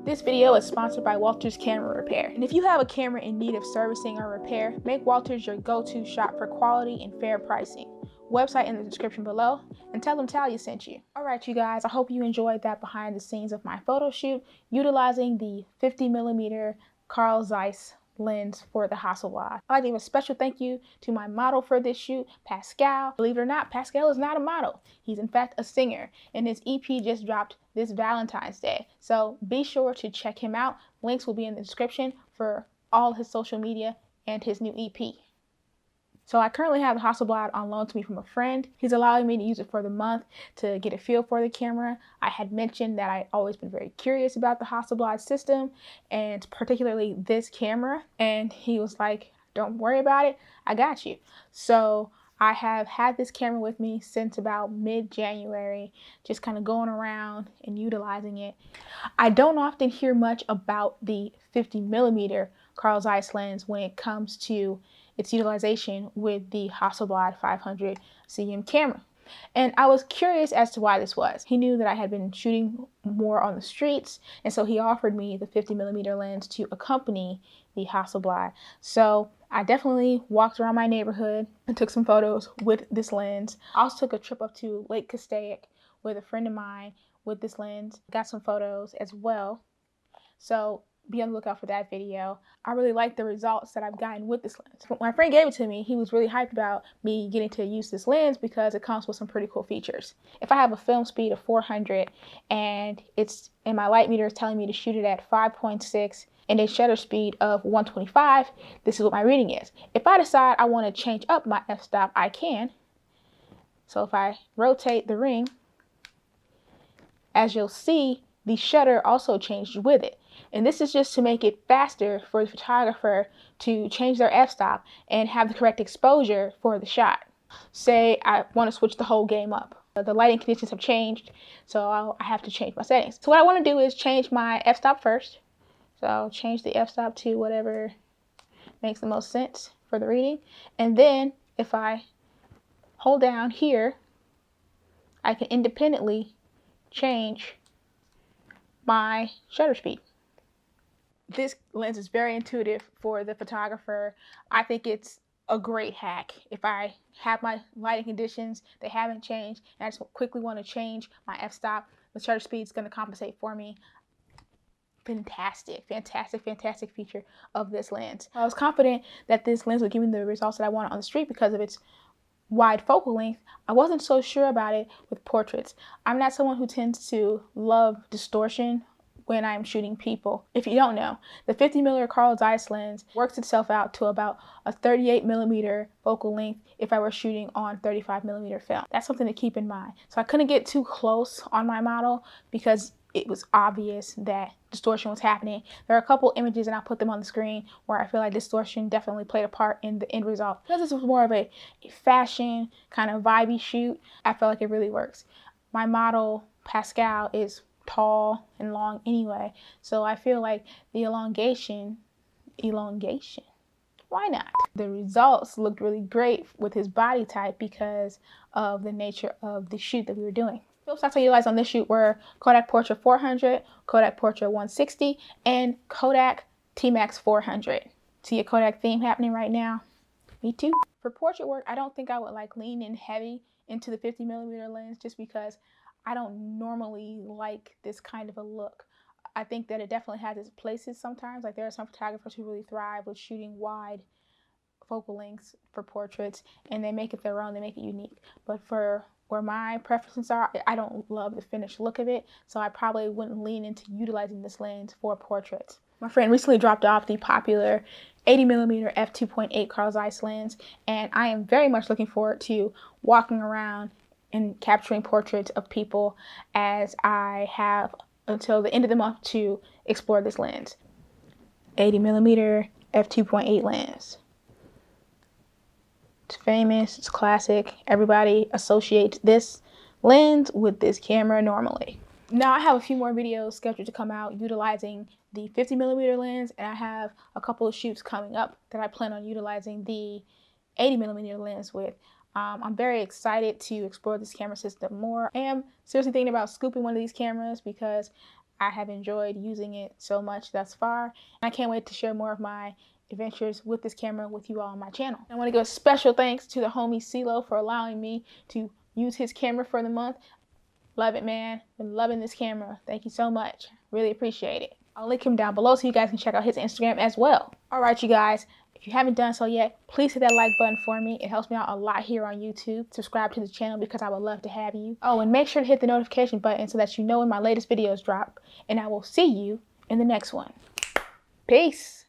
This video is sponsored by Walters Camera Repair. And if you have a camera in need of servicing or repair, make Walters your go-to shop for quality and fair pricing. Website in the description below, and tell them Talya sent you. Alright you guys, I hope you enjoyed that behind the scenes of my photo shoot utilizing the 50mm Carl Zeiss lens for the Hasselblad. I'd like to give a special thank you to my model for this shoot, Pascal. Believe it or not, Pascal is not a model. He's in fact a singer, and his EP just dropped this Valentine's Day. So be sure to check him out. Links will be in the description for all his social media and his new EP. So I currently have the Hasselblad on loan to me from a friend. He's allowing me to use it for the month to get a feel for the camera. I had mentioned that I'd always been very curious about the Hasselblad system and particularly this camera. And he was like, don't worry about it, I got you. So I have had this camera with me since about mid-January, just kind of going around and utilizing it. I don't often hear much about the 50mm Carl Zeiss lens when it comes to its utilization with the Hasselblad 500 CM camera. And I was curious as to why this was. He knew that I had been shooting more on the streets, and so he offered me the 50mm lens to accompany the Hasselblad. So I definitely walked around my neighborhood and took some photos with this lens. I also took a trip up to Lake Castaic with a friend of mine with this lens. Got some photos as well. So be on the lookout for that video. I really like the results that I've gotten with this lens. When my friend gave it to me, he was really hyped about me getting to use this lens because it comes with some pretty cool features. If I have a film speed of 400 and my light meter is telling me to shoot it at 5.6 and a shutter speed of 125, this is what my reading is. If I decide I want to change up my f-stop, I can. So if I rotate the ring, as you'll see, the shutter also changed with it. And this is just to make it faster for the photographer to change their f-stop and have the correct exposure for the shot. Say I want to switch the whole game up. The lighting conditions have changed, so I have to change my settings. So what I want to do is change my f-stop first. So I'll change the f-stop to whatever makes the most sense for the reading. And then if I hold down here, I can independently change my shutter speed. This lens is very intuitive for the photographer. I think it's a great hack. If I have my lighting conditions, they haven't changed, and I just quickly want to change my f-stop, the shutter speed is going to compensate for me. Fantastic, fantastic, fantastic feature of this lens. I was confident that this lens would give me the results that I wanted on the street because of its wide focal length. I wasn't so sure about it with portraits. I'm not someone who tends to love distortion when I'm shooting people. If you don't know, the 50mm Carl Zeiss lens works itself out to about a 38mm focal length if I were shooting on 35mm film. That's something to keep in mind. So I couldn't get too close on my model because it was obvious that distortion was happening. There are a couple images, and I'll put them on the screen, where I feel like distortion definitely played a part in the end result. Because this was more of a fashion kind of vibey shoot, I feel like it really works. My model, Pascal, is tall and long anyway, so I feel like the elongation, why not? The results looked really great with his body type because of the nature of the shoot that we were doing. Film stocks I utilized on this shoot were Kodak Portra 400, Kodak Portra 160, and Kodak Tmax 400. See a Kodak theme happening right now? Me too. For portrait work, I don't think I would like lean in heavy into the 50mm lens just because I don't normally like this kind of a look. I think that it definitely has its places sometimes. Like there are some photographers who really thrive with shooting wide focal lengths for portraits, and they make it their own, they make it unique. But for where my preferences are, I don't love the finished look of it, so I probably wouldn't lean into utilizing this lens for portraits. My friend recently dropped off the popular 80mm f2.8 Carl Zeiss lens, and I am very much looking forward to walking around and capturing portraits of people, as I have until the end of the month to explore this lens. 80mm f2.8 lens. It's famous, it's classic. Everybody associates this lens with this camera normally. Now I have a few more videos scheduled to come out utilizing the 50mm lens, and I have a couple of shoots coming up that I plan on utilizing the 80mm lens with. I'm very excited to explore this camera system more. I am seriously thinking about scooping one of these cameras because I have enjoyed using it so much thus far. I can't wait to share more of my adventures with this camera with you all on my channel. I want to give a special thanks to the homie Selo for allowing me to use his camera for the month. Love it, man. Been loving this camera. Thank you so much. Really appreciate it. I'll link him down below so you guys can check out his Instagram as well. All right, you guys. If you haven't done so yet, please hit that like button for me. It helps me out a lot here on YouTube. Subscribe to the channel because I would love to have you. Oh, and make sure to hit the notification button so that you know when my latest videos drop. And I will see you in the next one. Peace.